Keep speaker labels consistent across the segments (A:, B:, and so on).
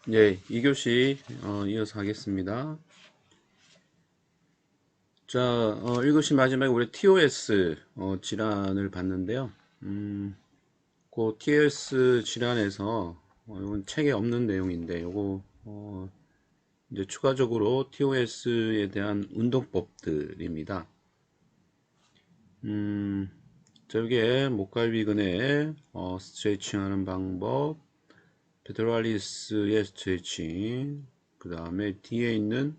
A: 예, 2교시 이어서 하겠습니다. 자, 1교시 마지막에 우리 TOS 질환을 봤는데요. 그 TOS 질환에서 이건 책에 없는 내용인데 요거 이제 추가적으로 TOS에 대한 운동법들입니다. 저기에 목갈비근에 스트레칭하는 방법, 페트랄리스의 스트레칭, 그 다음에 뒤에 있는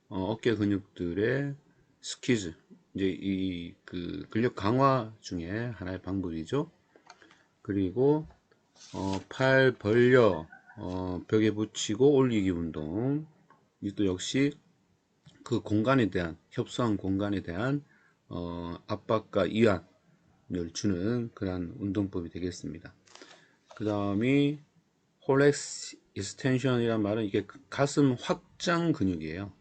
A: 어깨 근육들의 스퀴즈, 이제 이 그 근력 강화 중에 하나의 방법이죠. 그리고 팔 벌려 벽에 붙이고 올리기 운동, 이것도 역시 그 공간에 대한 협소한 공간에 대한 압박과 이완을 주는 그런 운동법이 되겠습니다. 그 다음이 홀렉스 익스텐션이란 말은 이게 가슴 확장 근육이에요.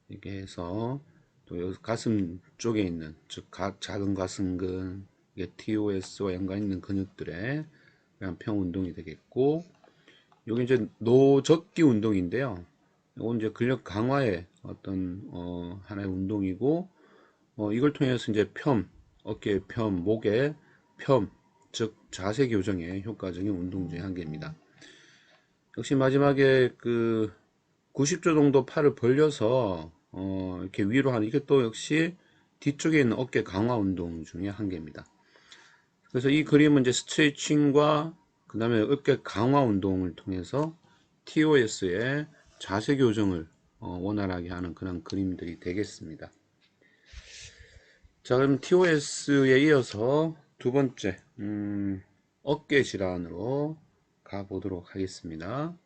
A: 이렇게 해서 또 여기 가슴 쪽에 있는 즉 작은 가슴근, 이게 TOS와 연관 있는 근육들의 그냥 평 운동이 되겠고, 여기 이제 노젓기 운동인데요. 이건 이제 근력 강화의 어떤 하나의 운동이고, 이걸 통해서 이제 어깨 목의 즉 자세 교정에 효과적인 운동 중에 한 개입니다. 역시 마지막에 그 90도 정도 팔을 벌려서 이렇게 위로 하는, 이게 또 역시 뒤쪽에 있는 어깨 강화 운동 중에 한 개입니다. 그래서 이 그림은 이제 스트레칭과 그 다음에 어깨 강화 운동을 통해서 TOS의 자세 교정을 원활하게 하는 그런 그림들이 되겠습니다. 자, 그럼 TOS에 이어서 두 번째 어깨 질환으로 가보도록 하겠습니다.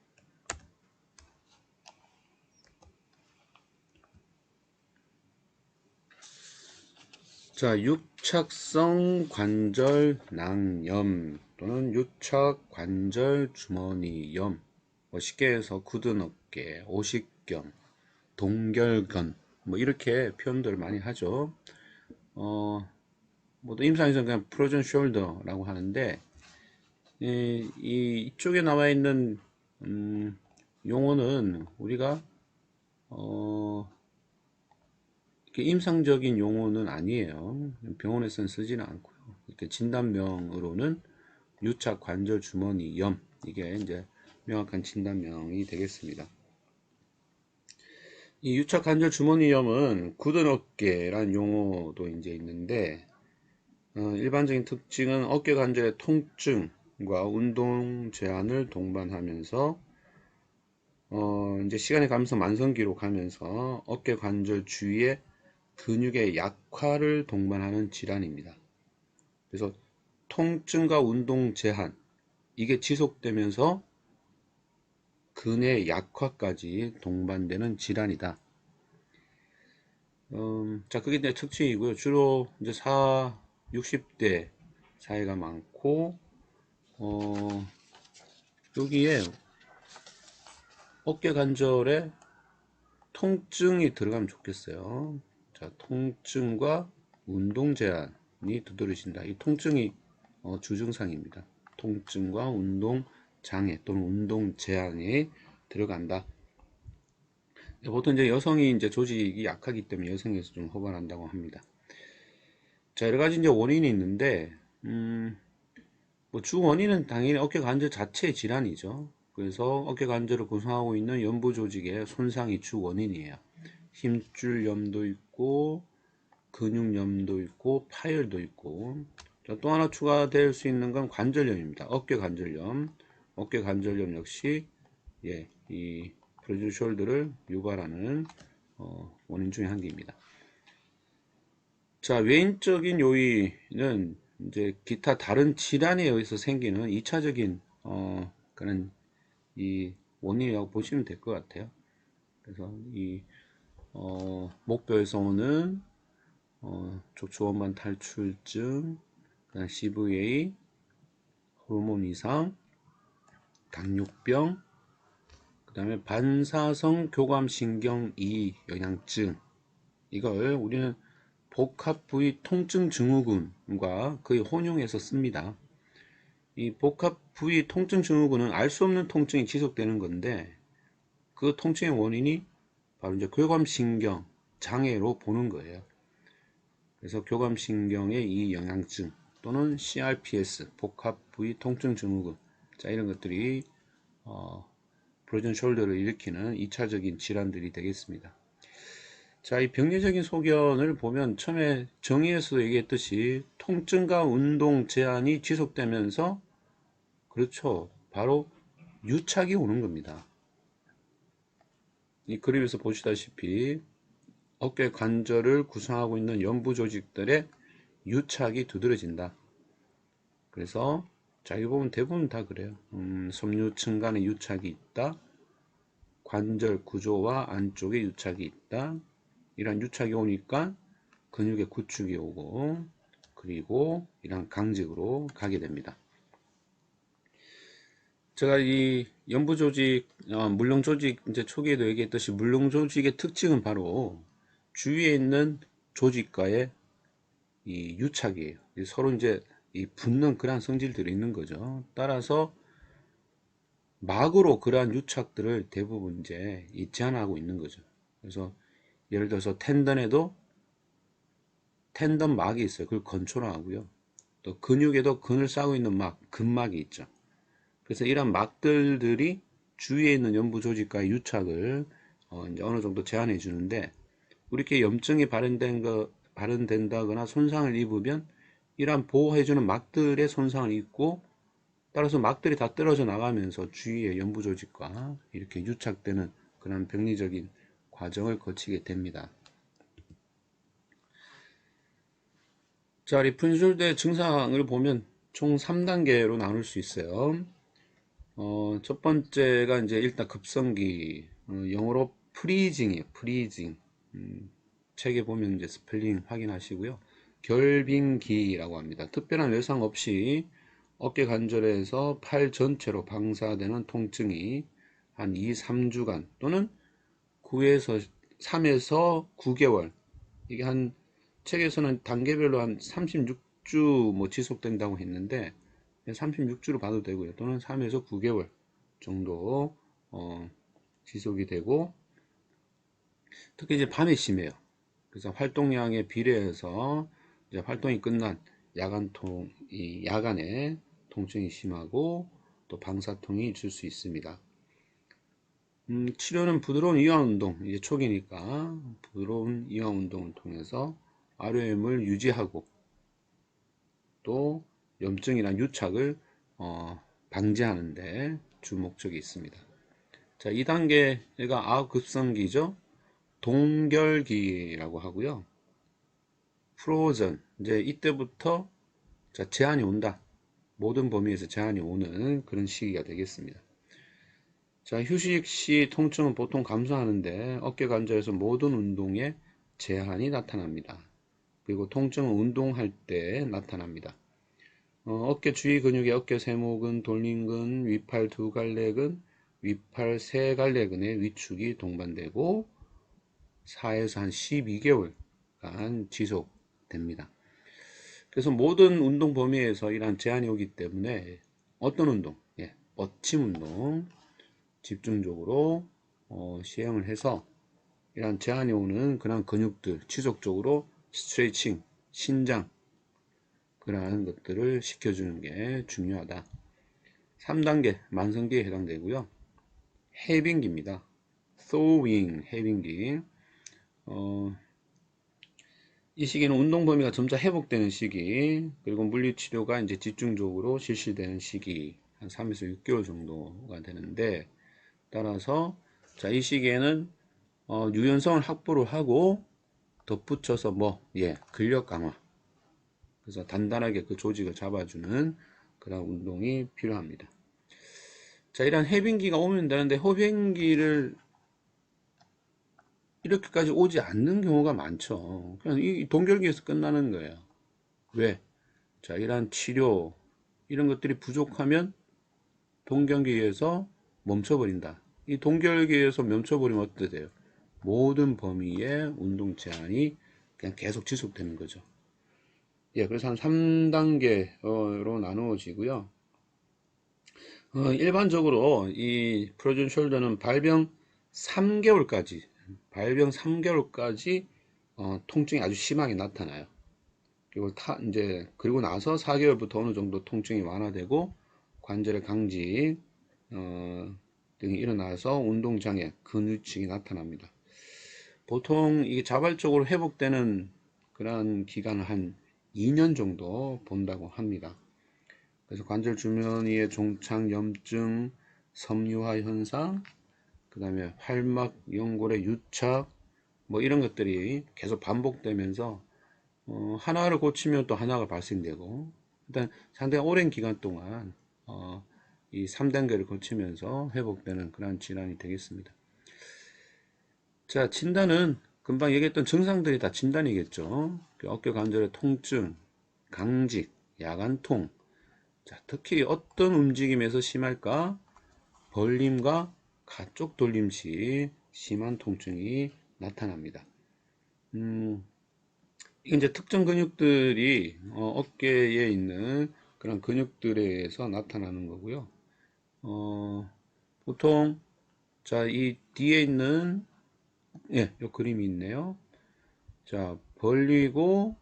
A: 자, 유착성 관절 낭염 또는 유착 관절 주머니염, 쉽게 해서 굳은 어깨, 오십견, 동결근, 뭐 이렇게 표현들을 많이 하죠. 뭐 임상에서는 그냥 프로전 숄더라고 하는데, 이쪽에 나와 있는 용어는 우리가 이렇게 임상적인 용어는 아니에요. 병원에서는 쓰지는 않고요. 이렇게 진단명으로는 유착 관절 주머니 염, 이게 이제 명확한 진단명이 되겠습니다. 이 유착 관절 주머니 염은 굳은 어깨라는 용어도 이제 있는데, 일반적인 특징은 어깨 관절의 통증과 운동 제한을 동반하면서 이제 시간이 가면서 만성기로 가면서 어깨 관절 주위에 근육의 약화를 동반하는 질환입니다. 그래서 통증과 운동 제한, 이게 지속되면서 근의 약화까지 동반되는 질환이다. 자, 그게 이제 특징이고요. 주로 이제 60대 사이가 많고, 여기에 어깨 관절에 통증이 들어가면 좋겠어요. 자, 통증과 운동 제한이 두드러진다. 이 통증이 주증상입니다. 통증과 운동 장애 또는 운동 제한이 들어간다. 보통 이제 여성이 이제 조직이 약하기 때문에 여성에서 좀 호반한다고 합니다. 자, 여러 가지 이제 원인이 있는데, 뭐 주 원인은 당연히 어깨 관절 자체의 질환이죠. 그래서 어깨 관절을 구성하고 있는 연부 조직의 손상이 주 원인이에요. 힘줄염도 있고, 근육염도 있고, 파열도 있고. 자, 또 하나 추가될 수 있는 건 관절염입니다. 어깨 관절염. 어깨 관절염 역시, 예, 이 프로주 숄더를 유발하는 원인 중에 한 개입니다. 자, 외인적인 요인은 이제 기타 다른 질환에 의해서 생기는 2차적인 그런 이 원인이라고 보시면 될 것 같아요. 그래서 이 목뼈에서 오는 족추원반 탈출증, 그다음 CVA, 호르몬 이상, 당뇨병, 그 다음에 반사성 교감신경 이 영양증, 이걸 우리는 복합 부위 통증 증후군과 거의 혼용해서 씁니다. 이 복합 부위 통증 증후군은 알 수 없는 통증이 지속되는 건데, 그 통증의 원인이 바로 이제 교감신경 장애로 보는 거예요. 그래서 교감신경의 이 영양증 또는 CRPS 복합 부위 통증 증후군, 자 이런 것들이 프로전 숄더를 일으키는 2차적인 질환들이 되겠습니다. 자, 이 병리적인 소견을 보면 처음에 정의에서도 얘기했듯이 통증과 운동 제한이 지속되면서 그렇죠, 바로 유착이 오는 겁니다. 이 그림에서 보시다시피 어깨 관절을 구성하고 있는 연부 조직들의 유착이 두드러진다. 그래서 자, 이 부분 대부분 다 그래요. 섬유층 간의 유착이 있다. 관절 구조와 안쪽에 유착이 있다. 이런 유착이 오니까 근육의 구축이 오고, 그리고 이런 강직으로 가게 됩니다. 제가 이 연부 조직, 물렁 조직 이제 초기에도 얘기했듯이 물렁 조직의 특징은 바로 주위에 있는 조직과의 이 유착이에요. 서로 이제 이 붙는 그러한 성질들이 있는 거죠. 따라서 막으로 그러한 유착들을 대부분 이제 제한하고 있는 거죠. 그래서 예를 들어서 텐던에도 텐던 막이 있어요. 그걸 컨트롤하고요. 또 근육에도 근을 싸고 있는 막, 근막이 있죠. 그래서 이런 막들이 주위에 있는 연부 조직과의 유착을 이제 어느 정도 제한해 주는데, 이렇게 염증이 발현된다거나 손상을 입으면 이러한 보호해주는 막들의 손상을 입고, 따라서 막들이 다 떨어져 나가면서 주위의 연부 조직과 이렇게 유착되는 그런 병리적인 과정을 거치게 됩니다. 자, 리픈숄더의 증상을 보면 총 3단계로 나눌 수 있어요. 첫 번째가 이제 일단 급성기, 영어로 프리징이에요. 프리징. 책에 보면 이제 스펠링 확인하시고요. 결빙기라고 합니다. 특별한 외상 없이 어깨 관절에서 팔 전체로 방사되는 통증이 한 2, 3주간 또는 3에서 9개월, 이게 한 책에서는 단계별로 한 36주 뭐 지속된다고 했는데 36주로 봐도 되고요. 또는 3에서 9개월 정도 지속이 되고, 특히 이제 밤에 심해요. 그래서 활동량에 비례해서 이제 활동이 끝난 야간에 통증이 심하고 또 방사통이 있을 수 있습니다. 치료는 부드러운 이완 운동, 이제 초기니까 부드러운 이완 운동을 통해서 ROM을 유지하고 또 염증이나 유착을 방지하는데 주 목적이 있습니다. 자, 2단계가 아급성기죠. 동결기라고 하고요. 프로전, 이제 이때부터 자, 제한이 온다. 모든 범위에서 제한이 오는 그런 시기가 되겠습니다. 자, 휴식 시 통증은 보통 감소하는데 어깨 관절에서 모든 운동에 제한이 나타납니다. 그리고 통증은 운동할 때 나타납니다. 어깨 주위 근육의 어깨 세모근, 돌림근, 위팔 두 갈래근, 위팔 세 갈래근의 위축이 동반되고 4에서 한 12개월간 지속됩니다. 그래서 모든 운동 범위에서 이러한 제한이 오기 때문에 어떤 운동, 버팀 운동 집중적으로 시행을 해서 이러한 제한이 오는 그런 근육들 지속적으로 스트레칭, 신장 그러한 것들을 시켜주는 게 중요하다. 3단계 만성기에 해당되고요. 해빙기입니다. thawing, 해빙기. 이 시기는 운동 범위가 점차 회복되는 시기, 그리고 물리치료가 이제 집중적으로 실시되는 시기, 한 3에서 6개월 정도가 되는데, 따라서 자, 이 시기에는 유연성을 확보를 하고 덧붙여서 근력 강화, 그래서 단단하게 그 조직을 잡아주는 그런 운동이 필요합니다. 자, 이런 해빙기가 오면 되는데 해빙기를 이렇게까지 오지 않는 경우가 많죠. 그냥 이 동결기에서 끝나는 거예요. 왜? 자, 이러한 치료 이런 것들이 부족하면 동결기에서 멈춰버린다. 이 동결기에서 멈춰버리면 어떻게 돼요? 모든 범위의 운동 제한이 그냥 계속 지속되는 거죠. 그래서 한 3단계로 나누어지고요. 일반적으로 이 프로전 숄더는 발병 3개월까지, 발병 3개월까지 통증이 아주 심하게 나타나요. 그리고 그리고 나서 4개월부터 어느 정도 통증이 완화되고 관절의 강직 등이 일어나서 운동장애, 근육증이 나타납니다. 보통 이게 자발적으로 회복되는 그런 기간을 한 2년 정도 본다고 합니다. 그래서 관절 주머니의 종착 염증, 섬유화 현상, 그 다음에 활막 연골의 유착, 뭐 이런 것들이 계속 반복되면서 하나를 고치면 또 하나가 발생되고, 일단 상당히 오랜 기간 동안 이 3단계를 거치면서 회복되는 그런 질환이 되겠습니다. 자, 진단은 금방 얘기했던 증상들이 다 진단이겠죠. 어깨 관절의 통증, 강직, 야간통. 자, 특히 어떤 움직임에서 심할까? 벌림과 가쪽 돌림 시 심한 통증이 나타납니다. 이게 이제 특정 근육들이 어깨에 있는 그런 근육들에 의해서 나타나는 거고요. 보통 자, 이 뒤에 있는 요 그림이 있네요. 자, 벌리고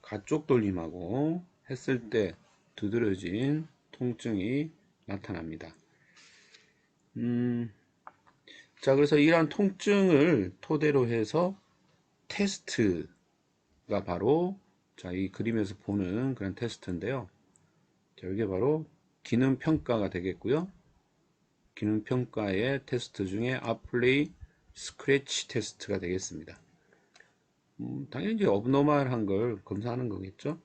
A: 가쪽 돌림하고 했을 때 두드러진 통증이 나타납니다. 자, 그래서 이러한 통증을 토대로 해서 테스트가 바로 자, 이 그림에서 보는 그런 테스트인데요. 자, 이게 바로 기능 평가가 되겠고요. 기능 평가의 테스트 중에 아플레이 스크래치 테스트가 되겠습니다. 당연히 이제 업노멀한 걸 검사하는 거겠죠.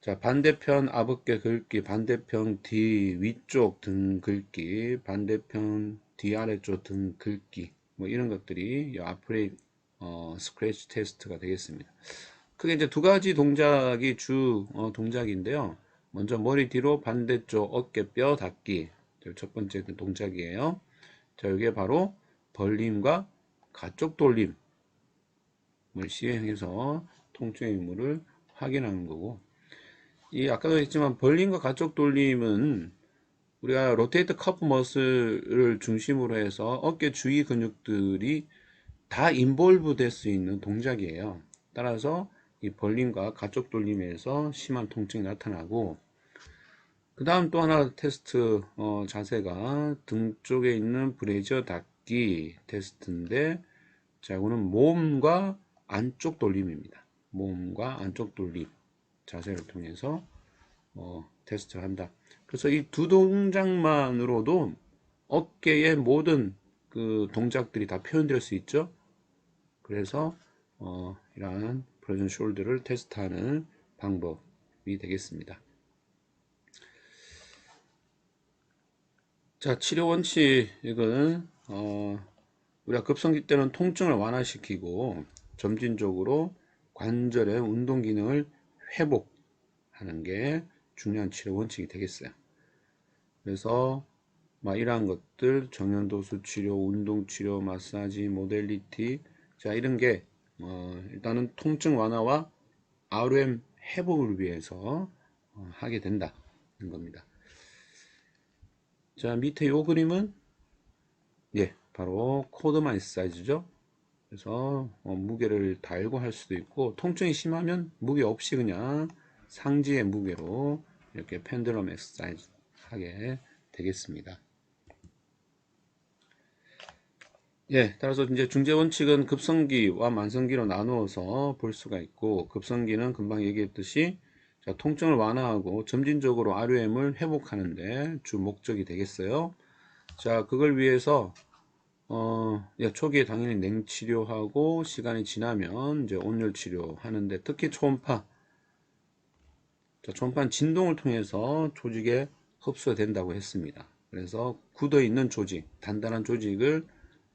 A: 자, 반대편 앞어깨 긁기, 반대편 뒤 위쪽 등 긁기, 반대편 뒤 아래쪽 등 긁기, 뭐 이런 것들이 이 아플레이 스크래치 테스트가 되겠습니다. 크게 이제 두 가지 동작이 주 동작인데요. 먼저 머리 뒤로 반대쪽 어깨뼈 닿기, 첫 번째 그 동작이에요. 자, 이게 바로 벌림과 가쪽 돌림을 시행해서 통증의 유무를 확인하는 거고, 이 아까도 했지만 벌림과 가쪽 돌림은 우리가 로테이트 커프 머슬을 중심으로 해서 어깨 주위 근육들이 다 인볼브 될 수 있는 동작이에요. 따라서 이 벌림과 가쪽 돌림에서 심한 통증이 나타나고, 그 다음 또 하나 테스트 자세가 등 쪽에 있는 브래지어 닫기 테스트인데, 자, 이거는 몸과 안쪽 돌림입니다. 몸과 안쪽 돌림 자세를 통해서 테스트를 한다. 그래서 이 두 동작만으로도 어깨의 모든 그 동작들이 다 표현될 수 있죠. 그래서 이러한 프로전 숄더를 테스트하는 방법이 되겠습니다. 자, 치료 원칙은 우리가 급성기 때는 통증을 완화시키고 점진적으로 관절의 운동 기능을 회복하는 게 중요한 치료 원칙이 되겠어요. 그래서 이러한 것들 정연도수 치료, 운동 치료, 마사지, 모델리티, 자, 이런 게 일단은 통증 완화와 RM 회복을 위해서 하게 된다는 겁니다. 자, 밑에 요 그림은 바로 코드마이스 사이즈죠. 그래서 무게를 달고 할 수도 있고, 통증이 심하면 무게 없이 그냥 상지의 무게로 이렇게 펜들럼 엑서사이즈 하게 되겠습니다. 따라서 이제 중재 원칙은 급성기와 만성기로 나누어서 볼 수가 있고, 급성기는 금방 얘기했듯이 자, 통증을 완화하고 점진적으로 ROM을 회복하는데 주 목적이 되겠어요. 자, 그걸 위해서 초기에 당연히 냉치료하고 시간이 지나면 이제 온열 치료하는데, 특히 초음파, 자, 초음파는 진동을 통해서 조직에 흡수가 된다고 했습니다. 그래서 굳어 있는 조직, 단단한 조직을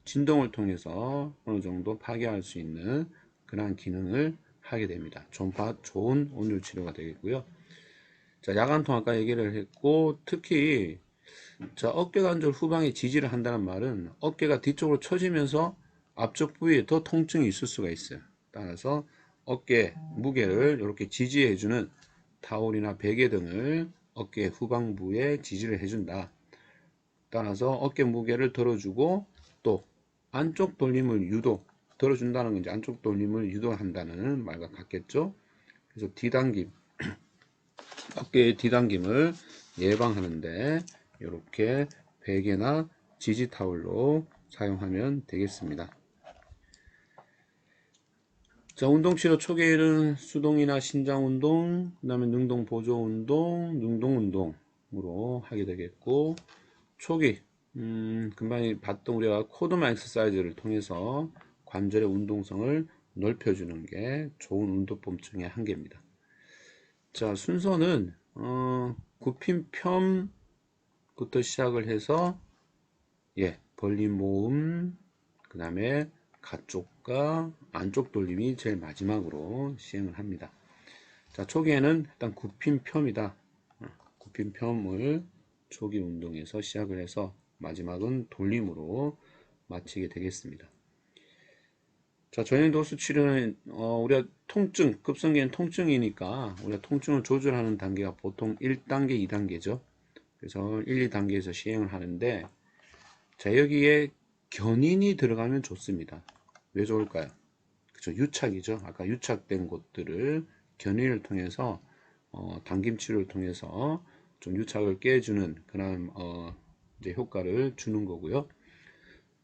A: 진동을 통해서 어느 정도 파괴할 수 있는 그러한 기능을 하게 됩니다. 초음파 좋은 온열 치료가 되겠고요. 자, 야간통 아까 얘기를 했고, 특히 자, 어깨 관절 후방에 지지를 한다는 말은 어깨가 뒤쪽으로 처지면서 앞쪽 부위에 더 통증이 있을 수가 있어요. 따라서 어깨 무게를 이렇게 지지해주는 타올이나 베개 등을 어깨 후방부에 지지를 해준다. 따라서 어깨 무게를 덜어주고 또 안쪽 돌림을 덜어준다는 건 이제 안쪽 돌림을 유도한다는 말과 같겠죠. 그래서 뒤당김, 어깨의 뒤당김을 예방하는데 이렇게 베개나 지지 타올로 사용하면 되겠습니다. 자, 운동치료 초기에는 수동이나 신장운동, 그 다음에 능동보조운동, 능동운동으로 하게 되겠고, 초기, 금방 봤던 우리가 코드만 엑서사이즈를 통해서 관절의 운동성을 넓혀주는 게 좋은 운동법 중에 한 개입니다. 자, 순서는, 굽힌 펴부터 시작을 해서, 벌린 모음, 그 다음에 가쪽과 안쪽 돌림이 제일 마지막으로 시행을 합니다. 자, 초기에는 일단 굽힌 펴이다. 굽힌 펴을 초기 운동에서 시작을 해서 마지막은 돌림으로 마치게 되겠습니다. 자, 전형도수 치료는 우리가 통증, 급성기는 통증이니까 우리가 통증을 조절하는 단계가 보통 1단계, 2단계죠. 그래서 1, 2단계에서 시행을 하는데, 자, 여기에 견인이 들어가면 좋습니다. 왜 좋을까요? 그쵸, 유착이죠. 아까 유착된 곳들을 견인을 통해서 당김 치료를 통해서 좀 유착을 깨주는 그런 이제 효과를 주는 거고요.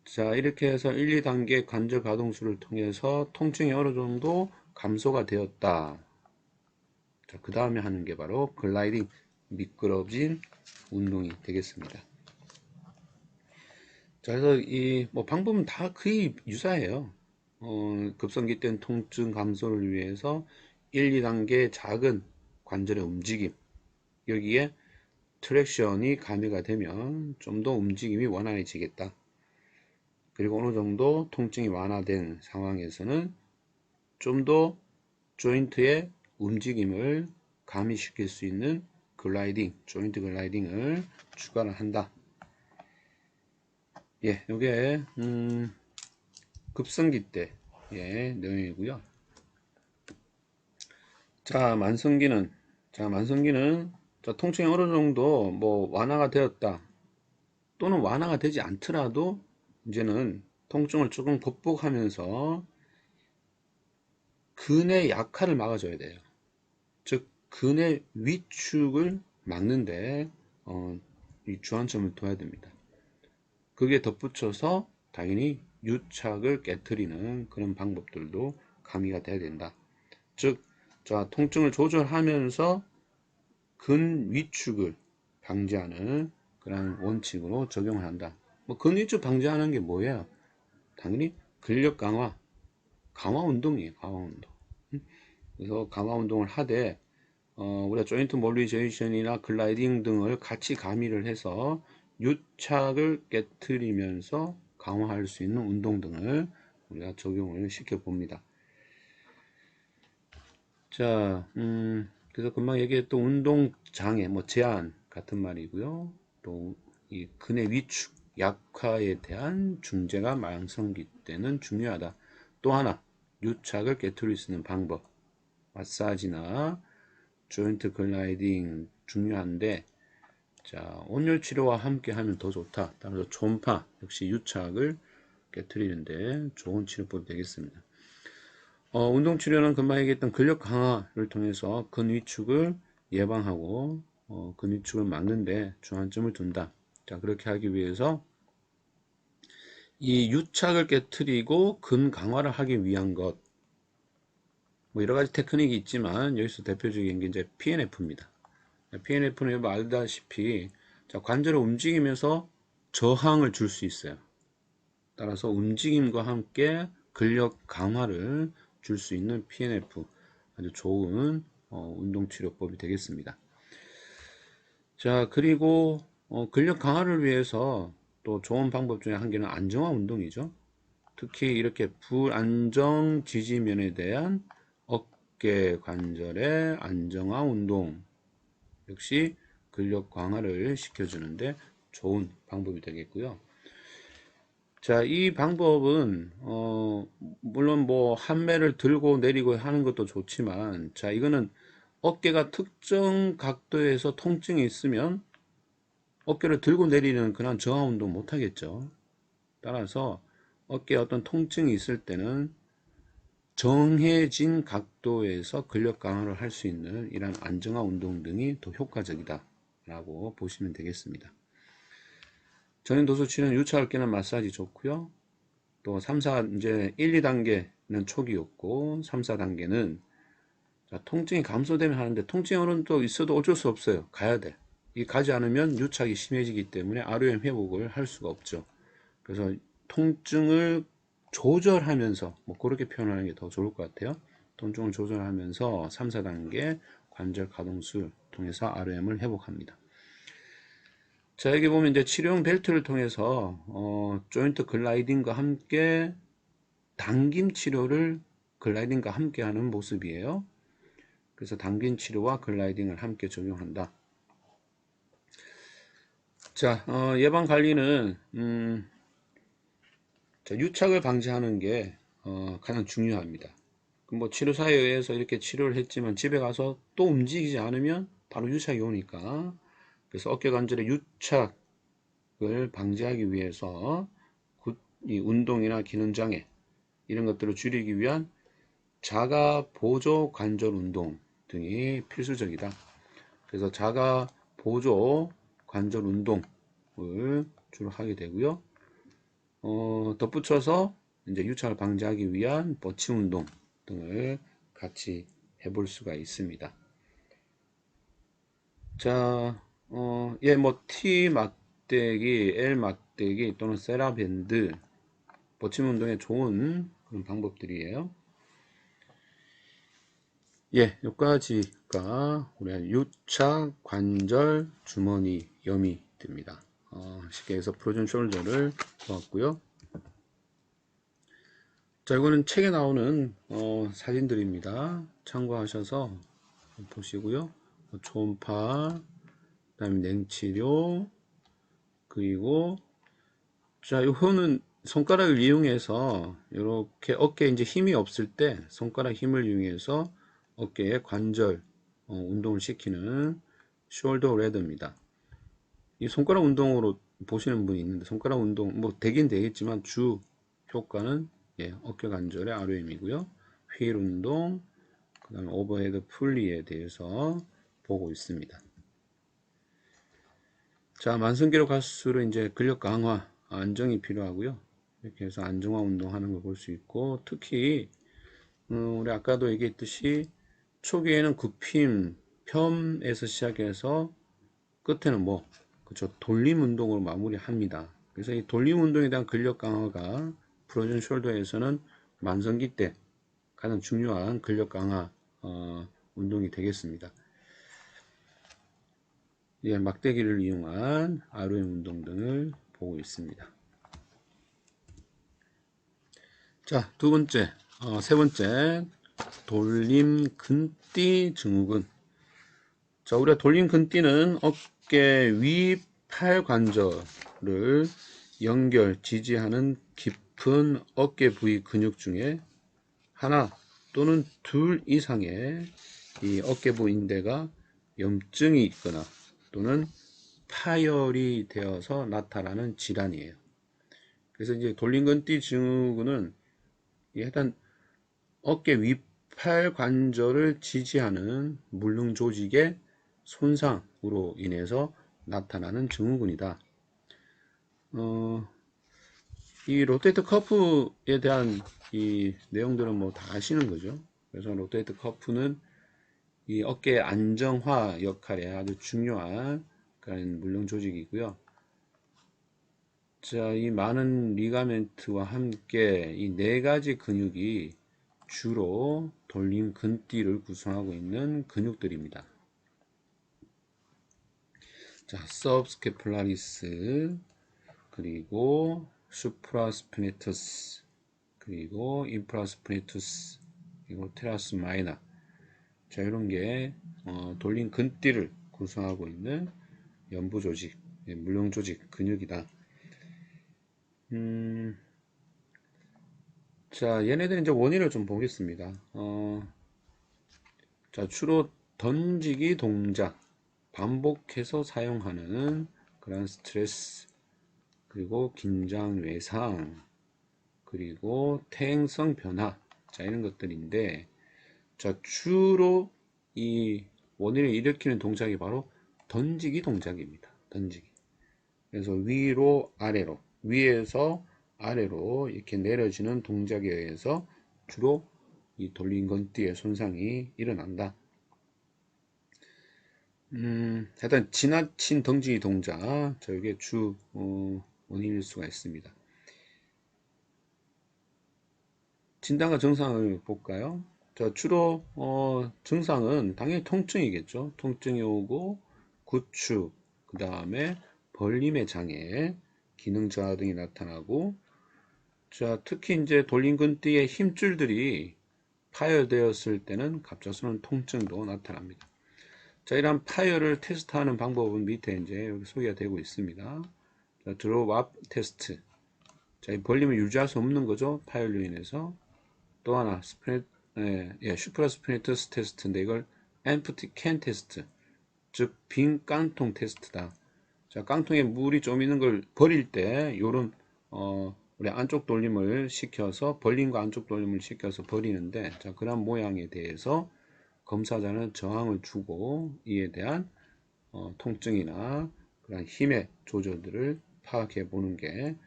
A: 자, 이렇게 해서 1, 2단계 관절 가동수를 통해서 통증이 어느 정도 감소가 되었다. 자, 그 다음에 하는 게 바로 글라이딩, 미끄러진 운동이 되겠습니다. 자, 그래서 이 뭐 방법은 다 거의 유사해요. 급성기 때는 통증 감소를 위해서 1, 2단계 작은 관절의 움직임, 여기에 트랙션이 가미가 되면 좀 더 움직임이 원활해지겠다. 그리고 어느 정도 통증이 완화된 상황에서는 좀 더 조인트의 움직임을 가미시킬 수 있는 글라이딩, 조인트 글라이딩을 추가를 한다. 요게 급성기 때의 내용이고요. 자, 만성기는 자, 통증이 어느 정도 뭐 완화가 되었다 또는 완화가 되지 않더라도 이제는 통증을 조금 극복하면서 근의 약화를 막아줘야 돼요. 즉 근의 위축을 막는데 이 주안점을 둬야 됩니다. 그게 덧붙여서 당연히 유착을 깨트리는 그런 방법들도 가미가 돼야 된다. 즉, 자, 통증을 조절하면서 근위축을 방지하는 그런 원칙으로 적용을 한다. 뭐 근위축 방지하는 게 뭐예요? 당연히 근력 강화, 강화 운동이에요. 강화 운동. 그래서 강화 운동을 하되 우리가 조인트 몰리제이션이나 글라이딩 등을 같이 가미를 해서 유착을 깨트리면서 강화할 수 있는 운동 등을 우리가 적용을 시켜 봅니다. 자, 그래서 금방 얘기했던 운동 장애, 뭐 제한 같은 말이고요. 또 이 근의 위축, 약화에 대한 중재가 만성기 때는 중요하다. 또 하나, 유착을 깨트릴 수 있는 방법, 마사지나 조인트 글라이딩 중요한데, 자, 온열 치료와 함께 하면 더 좋다. 따라서 초음파 역시 유착을 깨트리는데 좋은 치료법이 되겠습니다. 운동 치료는 금방 얘기했던 근력 강화를 통해서 근위축을 예방하고 근위축을 막는데 주안점을 둔다. 자, 그렇게 하기 위해서 이 유착을 깨트리고 근 강화를 하기 위한 것, 뭐 여러 가지 테크닉이 있지만 여기서 대표적인 게 이제 PNF입니다. PNF는 뭐 알다시피 자, 관절을 움직이면서 저항을 줄 수 있어요. 따라서 움직임과 함께 근력 강화를 줄 수 있는 PNF 아주 좋은 운동치료법이 되겠습니다. 자, 그리고 근력 강화를 위해서 또 좋은 방법 중에 한 개는 안정화 운동이죠. 특히 이렇게 불안정 지지면에 대한 어깨 관절의 안정화 운동 역시 근력 강화를 시켜주는데 좋은 방법이 되겠고요. 자, 이 방법은 물론 뭐 한 매를 들고 내리고 하는 것도 좋지만, 자, 이거는 어깨가 특정 각도에서 통증이 있으면 어깨를 들고 내리는 그런 저하 운동 못 하겠죠. 따라서 어깨에 어떤 통증이 있을 때는 정해진 각도에서 근력 강화를 할 수 있는 이런 안정화 운동 등이 더 효과적이다 라고 보시면 되겠습니다. 전인 도수 치료는 유차 어깨는 마사지 좋고요. 또 3, 4 이제 1, 2단계는 초기였고 3, 4단계는 통증이 감소되면 하는데 통증이 어느 정도 있어도 어쩔 수 없어요. 가야 돼. 이 가지 않으면 유착이 심해지기 때문에 ROM 회복을 할 수가 없죠. 그래서 통증을 조절하면서 뭐 그렇게 표현하는 게 더 좋을 것 같아요. 통증을 조절하면서 3, 4단계 관절 가동수를 통해서 ROM을 회복합니다. 자, 여기 보면 이제 치료용 벨트를 통해서 조인트 글라이딩과 함께 당김 치료를 글라이딩과 함께 하는 모습이에요. 그래서 당긴 치료와 글라이딩을 함께 적용한다. 자, 예방 관리는 자, 유착을 방지하는 게 가장 중요합니다. 뭐 치료사에 의해서 이렇게 치료를 했지만 집에 가서 또 움직이지 않으면 바로 유착이 오니까, 그래서 어깨 관절의 유착을 방지하기 위해서 이 운동이나 기능 장애 이런 것들을 줄이기 위한 자가 보조 관절 운동 등이 필수적이다. 그래서 자가 보조 관절 운동을 주로 하게 되고요. 덧붙여서 이제 유착을 방지하기 위한 버침 운동 등을 같이 해볼 수가 있습니다. 자, 예, 뭐 T 막대기, L 막대기 또는 세라밴드 버침 운동에 좋은 그런 방법들이에요. 예, 여기까지가 우리 유착 관절 주머니 여미입니다. 쉽게 해서 프로즌 숄더를 보았고요. 자, 이거는 책에 나오는 사진들입니다. 참고하셔서 보시고요. 초음파, 그다음에 냉치료, 그리고 자, 이거는 손가락을 이용해서 이렇게 어깨에 이제 힘이 없을 때 손가락 힘을 이용해서 어깨에 관절 운동을 시키는 숄더 레더입니다. 이 손가락 운동으로 보시는 분이 있는데 손가락 운동 뭐 되긴 되겠지만 주 효과는 예, 어깨 관절의 ROM이고요. 휠 운동, 그 다음에 오버헤드 풀리에 대해서 보고 있습니다. 자, 만성기록 할수록 이제 근력 강화, 안정이 필요하고요. 이렇게 해서 안정화 운동하는 걸 볼 수 있고, 특히 우리 아까도 얘기했듯이 초기에는 굽힘, 펴에서 시작해서 끝에는 뭐 그쵸, 돌림 운동으로 마무리합니다. 그래서 이 돌림 운동에 대한 근력 강화가 프로즌 숄더에서는 만성기 때 가장 중요한 근력 강화 운동이 되겠습니다. 예, 막대기를 이용한 ROM 운동 등을 보고 있습니다. 자, 세 번째, 돌림 근띠 증후군. 자, 우리가 돌림 근띠는 어깨 위 팔 관절을 지지하는 깊은 어깨 부위 근육 중에 하나 또는 둘 이상의 이 어깨부 인대가 염증이 있거나 또는 파열이 되어서 나타나는 질환이에요. 그래서 이제 돌림근띠 증후군은 일단 어깨 위팔 관절을 지지하는 물능 조직의 손상으로 인해서 나타나는 증후군이다. 이 로테이트 커프에 대한 이 내용들은 뭐 다 아시는 거죠. 그래서 로테이트 커프는 이 어깨 안정화 역할에 아주 중요한 그런 물렁 조직이고요. 자, 이 많은 리가멘트와 함께 이 네 가지 근육이 주로 돌림 근띠를 구성하고 있는 근육들입니다. 자, 서브스케플라리스, 그리고 수프라스피네투스, 그리고 인프라스피네투스, 그리고 테라스 마이너. 자, 이런 게 돌림 근띠를 구성하고 있는 연부 조직, 물렁 조직 근육이다. 자, 얘네들은 이제 원인을 좀 보겠습니다. 자, 주로 던지기 동작, 반복해서 사용하는 그런 스트레스, 그리고 긴장 외상, 그리고 퇴행성 변화, 자 이런 것들인데, 자 주로 이 원인을 일으키는 동작이 바로 던지기 동작입니다. 던지기. 그래서 위로 아래로, 위에서 아래로 이렇게 내려지는 동작에 의해서 주로 이 돌린 건띠의 손상이 일어난다. 하여튼 지나친 던지기 동작, 자 이게 주 원인일 수가 있습니다. 진단과 증상을 볼까요? 자, 주로 증상은 당연히 통증이겠죠. 통증이 오고 구축, 그 다음에 벌림의 장애, 기능 저하 등이 나타나고, 자, 특히 이제 돌림근띠의 힘줄들이 파열되었을 때는 갑작스러운 통증도 나타납니다. 자, 이런 파열을 테스트하는 방법은 밑에 이제 여기 소개가 되고 있습니다. 자, 드롭업 테스트. 자, 이 벌림을 유지할 수 없는 거죠. 파열로 인해서. 또 하나, 슈퍼스피니터스 테스트인데 이걸 empty can 테스트. 즉, 빈 깡통 테스트다. 자, 깡통에 물이 좀 있는 걸 버릴 때, 요런, 우리 안쪽 돌림을 시켜서, 벌림과 안쪽 돌림을 시켜서 버리는데, 자, 그런 모양에 대해서 검사자는 저항을 주고, 이에 대한, 통증이나 그런 힘의 조절들을 파악해 보는 게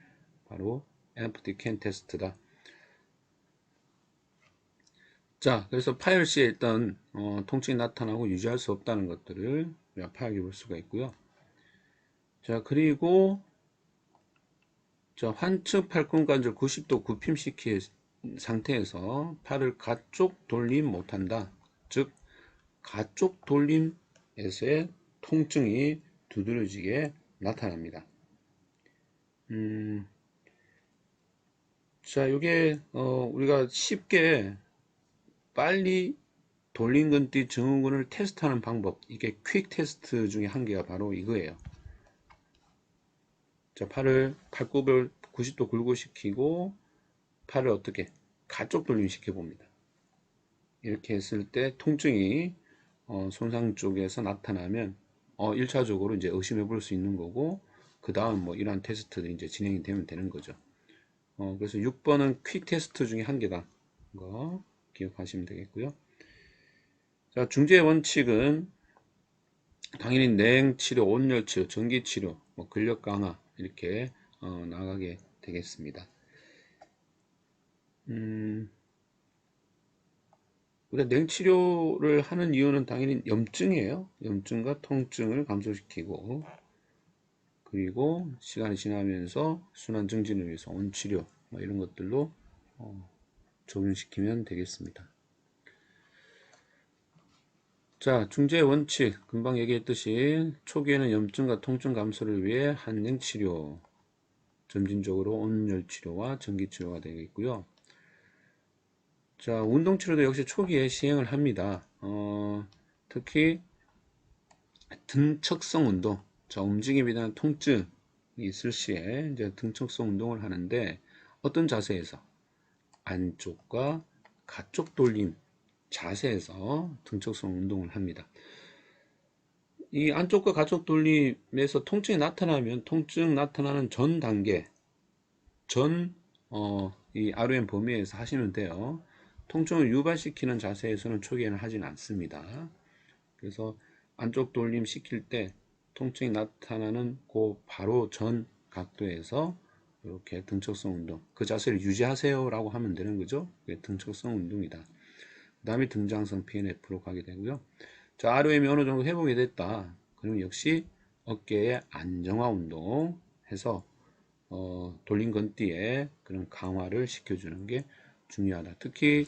A: 바로 empty can 테스트다. 자, 그래서 파열 시에 일단 통증이 나타나고 유지할 수 없다는 것들을 우리가 파악해 볼 수가 있고요. 자, 그리고 자, 환측 팔꿈관절 90도 굽힘시킨 상태에서 팔을 가쪽 돌림 못한다. 즉, 가쪽 돌림에서의 통증이 두드러지게 나타납니다. 자, 이게 우리가 쉽게 빨리 돌림근띠 증후군을 테스트하는 방법, 이게 퀵 테스트 중에 한 개가 바로 이거예요. 자, 팔굽을 90도 굴곡시키고 팔을 어떻게 가쪽 돌림 시켜 봅니다. 이렇게 했을 때 통증이 손상 쪽에서 나타나면 1차적으로 이제 의심해 볼 수 있는 거고, 그 다음 뭐 이러한 테스트들이 이제 진행이 되면 되는 거죠. 그래서 6번은 퀵 테스트 중에 한 개다. 거 기억하시면 되겠고요. 자, 중재 원칙은 당연히 냉치료, 온열치료, 전기치료, 뭐 근력 강화 이렇게 나가게 되겠습니다. 우리가 냉치료를 하는 이유는 당연히 염증이에요. 염증과 통증을 감소시키고, 그리고 시간이 지나면서 순환 증진을 위해서 온치료 뭐 이런 것들로 적용시키면 되겠습니다. 자, 중재 원칙 금방 얘기했듯이 초기에는 염증과 통증 감소를 위해 한냉치료, 점진적으로 온열치료와 전기치료가 되겠고요. 자, 운동치료도 역시 초기에 시행을 합니다. 특히 등척성 운동, 자, 움직임에 대한 통증이 있을 시에 이제 등척성 운동을 하는데, 어떤 자세에서 안쪽과 가쪽 돌림 자세에서 등척성 운동을 합니다. 이 안쪽과 가쪽 돌림에서 통증이 나타나면 통증 나타나는 전 단계, 이 ROM 범위에서 하시면 돼요. 통증을 유발시키는 자세에서는 초기에는 하진 않습니다. 그래서 안쪽 돌림 시킬 때 통증이 나타나는 그 바로 전 각도에서 이렇게 등척성 운동, 그 자세를 유지하세요 라고 하면 되는 거죠. 그게 등척성 운동이다. 그 다음에 등장성 PNF로 가게 되고요. 자, ROM이 어느 정도 회복이 됐다. 그럼 역시 어깨의 안정화 운동 해서 돌린 건띠에 그런 강화를 시켜주는 게 중요하다. 특히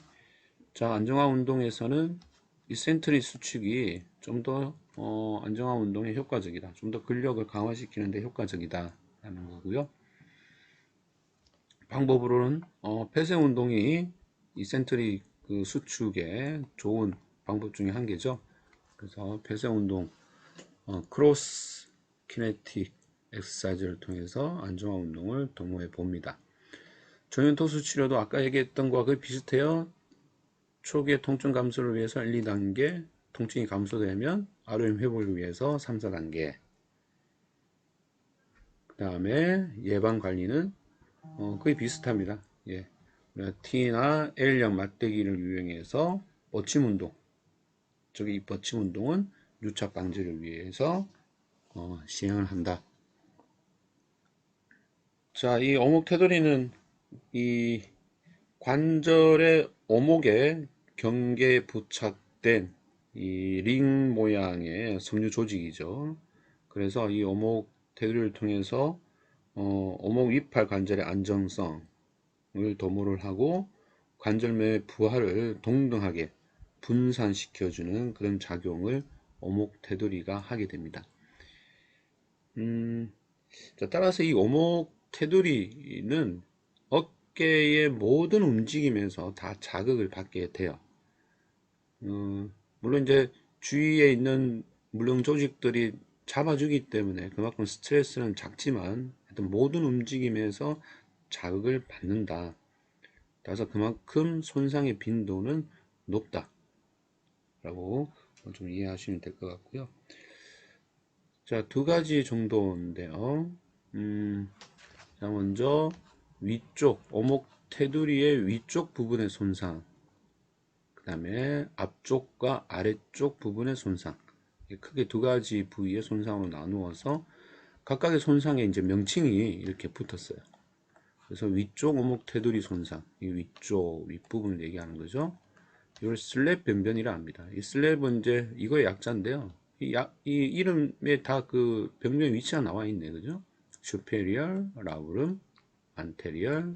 A: 자, 안정화 운동에서는 이센트리 수축이 좀 더 안정화 운동에 효과적이다. 좀 더 근력을 강화시키는 데 효과적이다 라는 거고요. 방법으로는 폐쇄 운동이 이센트리 그 수축에 좋은 방법 중에 한 개죠. 그래서 폐쇄 운동, 크로스 키네틱 엑서사이즈를 통해서 안정화 운동을 도모해 봅니다. 전연토수 치료도 아까 얘기했던 거와 거의 비슷해요. 초기의 통증 감소를 위해서 1, 2단계, 통증이 감소되면 ROM 회복을 위해서 3, 4단계. 다음에 예방 관리는 거의 비슷합니다. 예. T나 L형 막대기를 이용해서 버침 운동, 저기 이 버침 운동은 유착 방지를 위해서 시행을 한다. 자, 이 어묵 테두리는 이 관절의 오목에 경계에 부착된 이 링 모양의 섬유 조직이죠. 그래서 이 오목 테두리를 통해서 오목 위팔 관절의 안정성을 도모를 하고 관절매의 부하를 동등하게 분산시켜주는 그런 작용을 오목 테두리가 하게 됩니다. 자, 따라서 이 오목 테두리는 어깨의 모든 움직임에서 다 자극을 받게 돼요. 물론 이제 주위에 있는 물렁 조직들이 잡아주기 때문에 그만큼 스트레스는 작지만 하여튼 모든 움직임에서 자극을 받는다. 따라서 그만큼 손상의 빈도는 높다. 라고 좀 이해하시면 될 것 같고요. 자, 두 가지 정도인데요. 자, 먼저 위쪽, 오목 테두리의 위쪽 부분의 손상, 그 다음에 앞쪽과 아래쪽 부분의 손상, 크게 두 가지 부위의 손상으로 나누어서 각각의 손상에 이제 명칭이 이렇게 붙었어요. 그래서 위쪽 오목 테두리 손상, 이 위쪽 윗부분을 얘기하는 거죠. 이걸 슬랩 병변이라 합니다. 이 슬랩은 이제 이거의 약자인데요. 이 이름에 다 그 병변 위치가 나와 있네, 그죠? superior, labrum, anterior,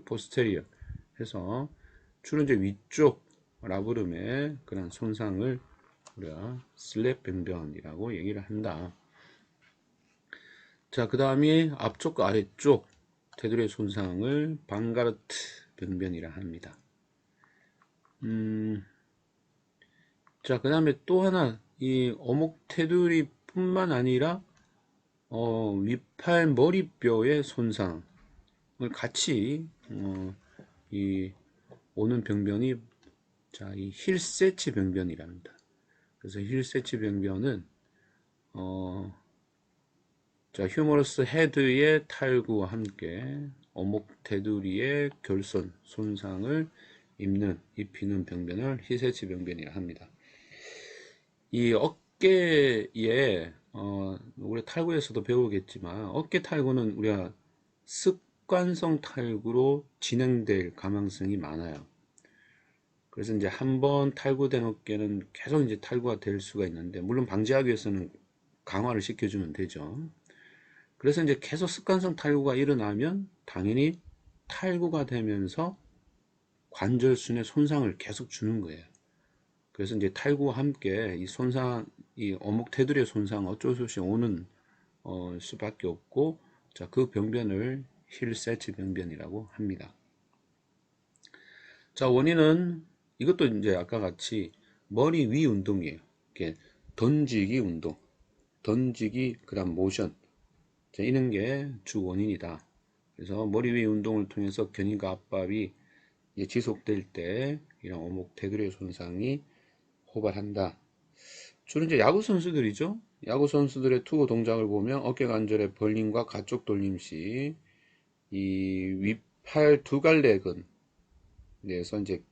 A: posterior 해서 주로 이제 위쪽 라브름의 그런 손상을 우리가 슬랩 병변이라고 얘기를 한다. 자, 그 다음에 앞쪽과 아래쪽 테두리의 손상을 방가르트 병변이라 합니다. 자, 그 다음에 또 하나, 이 어목 테두리 뿐만 아니라, 위팔 머리뼈의 손상을 같이, 이, 오는 병변이, 자, 이 힐세치 병변이랍니다. 그래서 힐세치 병변은, 자, 휴머러스 헤드의 탈구와 함께 어목 테두리의 결손, 손상을 입히는 병변을 힐세치 병변이라 합니다. 이 어깨에 우리 탈구에서도 배우겠지만 어깨 탈구는 우리가 습관성 탈구로 진행될 가망성이 많아요. 그래서 이제 한번 탈구된 어깨는 계속 이제 탈구가 될 수가 있는데 물론 방지하기 위해서는 강화를 시켜주면 되죠. 그래서 이제 계속 습관성 탈구가 일어나면 당연히 탈구가 되면서 관절순에 손상을 계속 주는 거예요. 그래서 이제 탈구와 함께 이 손상, 이 어목 테두리의 손상 어쩔 수 없이 오는 수밖에 없고, 자, 그 병변을 힐세치 병변이라고 합니다. 자, 원인은 이것도 이제 아까 같이 머리 위 운동이에요. 이렇게 던지기 운동, 던지기 그다음 모션, 자, 이런 게 주 원인이다. 그래서 머리 위 운동을 통해서 견인과 압박이 지속될 때 이런 어목 테두리의 손상이 호발한다. 주로 이제 야구 선수들이죠. 야구 선수들의 투구 동작을 보면 어깨 관절의 벌림과 가쪽 돌림 시 이 윗팔 두 갈래근에서 이제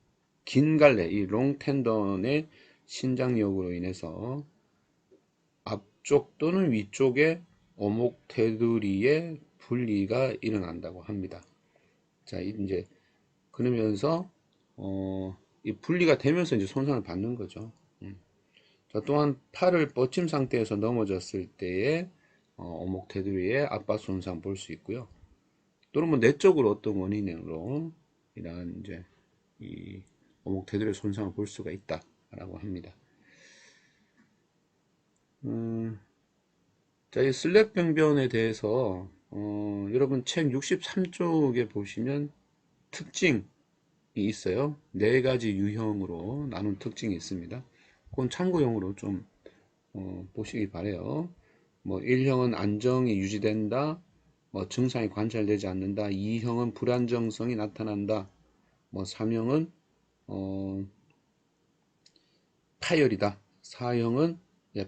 A: 긴 갈래, 이 롱 텐던의 신장력으로 인해서 앞쪽 또는 위쪽의 오목 테두리에 분리가 일어난다고 합니다. 자, 이제 그러면서 이 분리가 되면서 이제 손상을 받는 거죠. 자, 또한 팔을 뻗침 상태에서 넘어졌을 때의 오목 테두리의 압박 손상 볼 수 있고요. 또는 뭐 내적으로 어떤 원인으로 이러한 이제 이 오목 테두리의 손상을 볼 수가 있다라고 합니다. 자, 이 슬랩 병변에 대해서 여러분 책 63쪽에 보시면 특징이 있어요. 네 가지 유형으로 나눈 특징이 있습니다. 그건 참고용으로 좀 보시기 바래요. 뭐 1형은 안정이 유지된다. 뭐 증상이 관찰되지 않는다. 2형은 불안정성이 나타난다. 뭐 3형은 파열이다. 4형은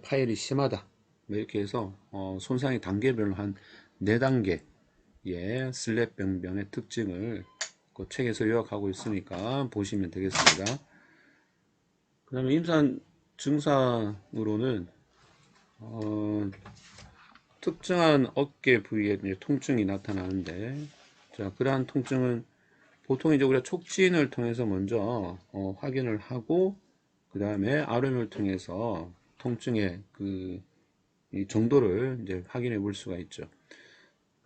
A: 파열이 심하다. 뭐 이렇게 해서 손상의 단계별로 한 4단계의 슬랩 병변의 특징을 그 책에서 요약하고 있으니까 보시면 되겠습니다. 그 다음에 임산 증상으로는 특정한 어깨 부위에 이제 통증이 나타나는데, 자, 그러한 통증은 보통 이제 우리가 촉진을 통해서 먼저 확인을 하고, 그 다음에 RM을 통해서 통증의 이 정도를 이제 확인해 볼 수가 있죠.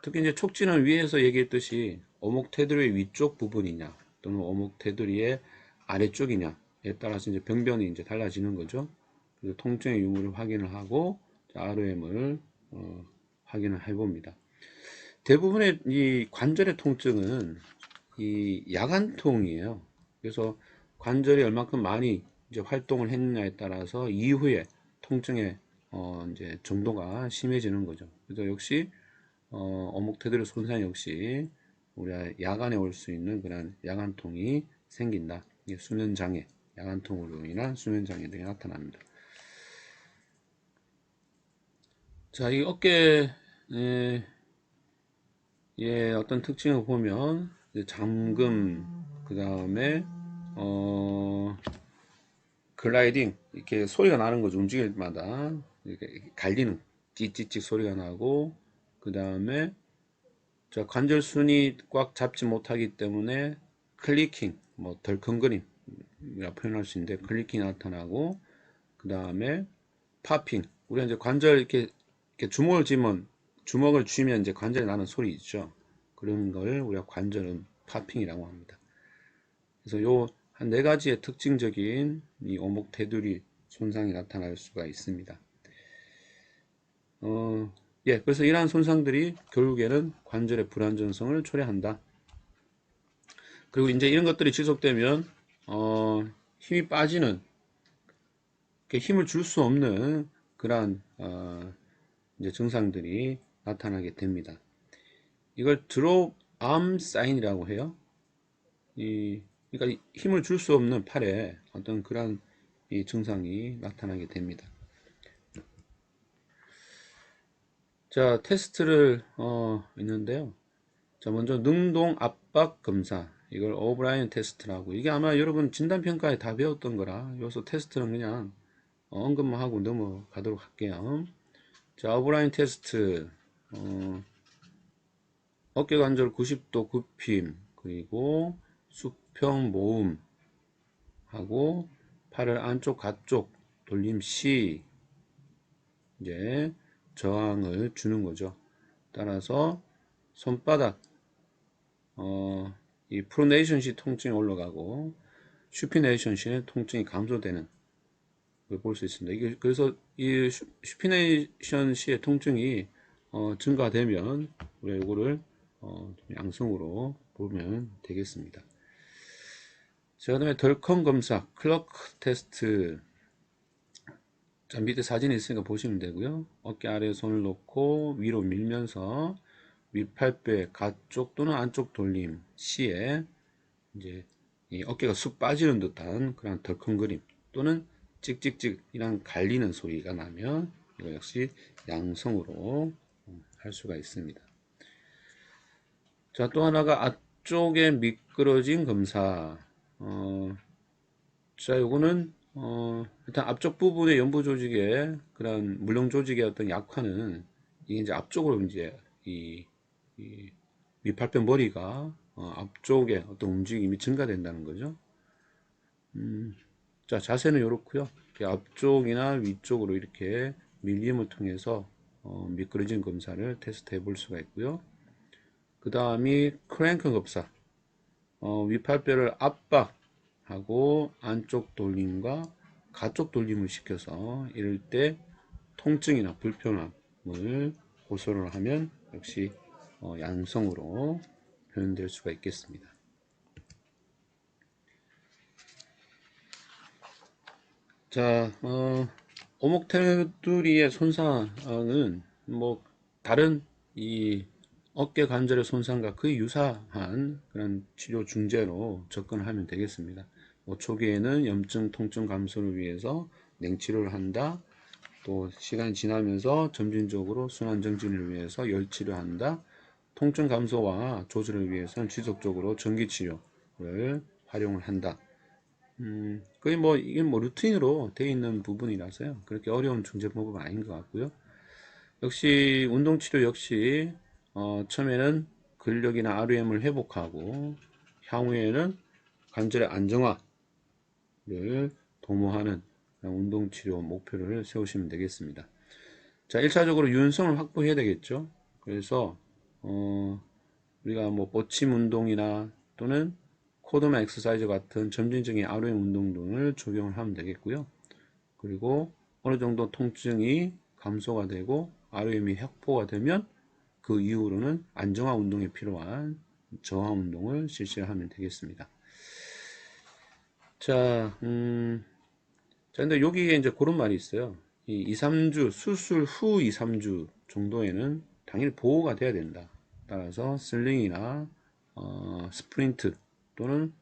A: 특히 이제 촉진은 위에서 얘기했듯이 오목 테두리 위쪽 부분이냐 또는 오목 테두리의 아래쪽이냐에 따라서 이제 병변이 이제 달라지는 거죠. 그래서 통증의 유무를 확인을 하고 ROM을 확인을 해 봅니다. 대부분의 이 관절의 통증은 이 야간통이에요. 그래서 관절이 얼마큼 많이 이제 활동을 했느냐에 따라서 이후에 통증의 이제 정도가 심해지는 거죠. 그래서 역시 어목 테두리 손상 역시 우리가 야간에 올 수 있는 그런 야간통이 생긴다. 이게 수면장애, 야간통으로 인한 수면장애 등이 나타납니다. 자, 이 어깨의 어떤 특징을 보면 잠금, 그 다음에 글라이딩, 이렇게 소리가 나는 거죠. 움직일 때마다 이렇게 갈리는 찌찌찌 소리가 나고, 그 다음에 관절순이 꽉 잡지 못하기 때문에 클리킹, 뭐 덜컹거림이라 표현할 수 있는데 클리킹이 나타나고, 그 다음에 파핑, 우리가 이제 관절 이렇게 주먹을 쥐면 이제 관절에 나는 소리 있죠. 그런 걸 우리가 관절은 파핑이라고 합니다. 그래서 요 한 4가지의 특징적인 이 오목 테두리 손상이 나타날 수가 있습니다. 그래서 이러한 손상들이 결국에는 관절의 불안전성을 초래한다. 그리고 이제 이런 것들이 지속되면 힘이 빠지는, 힘을 줄 수 없는 그러한 이제 증상들이 나타나게 됩니다. 이걸 드롭 암 사인이라고 해요. 그러니까 힘을 줄 수 없는 팔에 어떤 그런 이 증상이 나타나게 됩니다. 자, 테스트를 있는데요. 자, 먼저 능동 압박 검사, 이걸 오브라이언 테스트라고, 이게 아마 여러분 진단평가에 다 배웠던 거라 여기서 테스트는 그냥 언급만 하고 넘어가도록 할게요. 자, 오브라이언 테스트, 어깨 관절 90도 굽힘, 그리고 수평 모음 하고 팔을 안쪽 가쪽 돌림 시 이제 저항을 주는 거죠. 따라서 손바닥 이 프로네이션 시 통증이 올라가고 슈피네이션 시에 통증이 감소되는 걸 볼 수 있습니다. 이게 그래서 이 슈피네이션 시의 통증이 증가되면 우리가 이거를 양성으로 보면 되겠습니다. 자, 그 다음에 덜컹 검사, 클러크 테스트. 자, 밑에 사진이 있으니까 보시면 되고요. 어깨 아래에 손을 놓고 위로 밀면서 윗팔배 가쪽 또는 안쪽 돌림 시에 이제 이 어깨가 쑥 빠지는 듯한 그런 덜컹거림 또는 찍찍찍 이런 갈리는 소리가 나면 이거 역시 양성으로 할 수가 있습니다. 자, 또 하나가 앞쪽에 미끄러진 검사. 자, 요거는 일단 앞쪽 부분의 연부 조직의 그런 물렁 조직의 어떤 약화는 이게 이제 앞쪽으로 이제 이 밑팔뼈 머리가 앞쪽에 어떤 움직임이 증가된다는 거죠. 자, 자세는 이렇고요. 앞쪽이나 위쪽으로 이렇게 밀림을 통해서 미끄러진 검사를 테스트 해볼 수가 있고요. 그 다음이 크랭크 검사. 윗팔뼈를 압박하고 안쪽 돌림과 가쪽 돌림을 시켜서 이럴 때 통증이나 불편함을 호소를 하면 역시 양성으로 표현될 수가 있겠습니다. 자, 오목 테두리의 손상은 뭐 다른 이 어깨 관절의 손상과 거의 유사한 그런 치료 중재로 접근하면 되겠습니다. 뭐 초기에는 염증, 통증 감소를 위해서 냉치료를 한다. 또 시간이 지나면서 점진적으로 순환 정진을 위해서 열 치료한다. 통증 감소와 조절을 위해서는 지속적으로 전기 치료를 활용을 한다. 거의 뭐 이게 뭐 루틴으로 되어 있는 부분이라서요. 그렇게 어려운 중재법은 아닌 것 같고요. 역시 운동 치료 역시 처음에는 근력이나 REM을 회복하고 향후에는 관절의 안정화를 도모하는 운동 치료 목표를 세우시면 되겠습니다. 자, 1차적으로 유연성을 확보해야 되겠죠. 그래서 우리가 뭐 버침 운동이나 또는 코드마 엑서사이즈 같은 점진적인 RM 운동 등을 적용을 하면 되겠고요. 그리고 어느 정도 통증이 감소가 되고 RM이 확보가 되면 그 이후로는 안정화 운동에 필요한 저하 운동을 실시하면 되겠습니다. 자, 근데 여기에 이제 그런 말이 있어요. 이 2, 3주, 수술 후 2, 3주 정도에는 당연히 보호가 돼야 된다. 따라서 슬링이나 스프린트 또는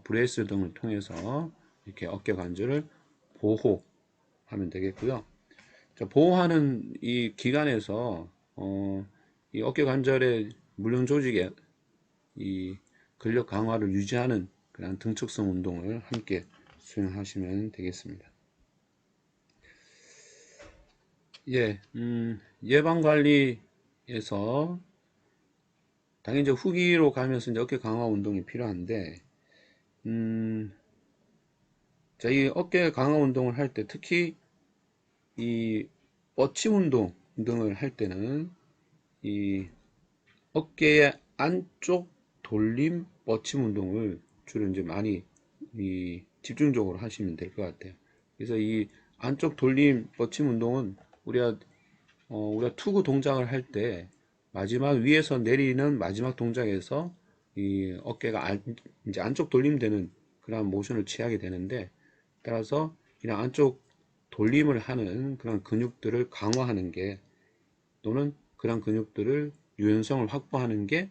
A: 브레이스 등을 통해서 이렇게 어깨 관절을 보호하면 되겠고요. 자, 보호하는 이 기간에서 이 어깨 관절의 물륜 조직의 이 근력 강화를 유지하는 그런 등척성 운동을 함께 수행하시면 되겠습니다. 예, 예방 관리에서 당연히 이제 후기로 가면서 이제 어깨 강화 운동이 필요한데, 자, 이 어깨 강화 운동을 할 때 특히 이 뻗침 운동 등을 할 때는 이 어깨의 안쪽 돌림 뻗침 운동을 주로 이제 많이 이 집중적으로 하시면 될 것 같아요. 그래서 이 안쪽 돌림 뻗침 운동은 우리가 투구 동작을 할 때 마지막 위에서 내리는 마지막 동작에서 이 어깨가 이제 안쪽 돌림되는 그런 모션을 취하게 되는데, 따라서 그냥 안쪽 돌림을 하는 그런 근육들을 강화하는 게, 또는 그런 근육들을 유연성을 확보하는 게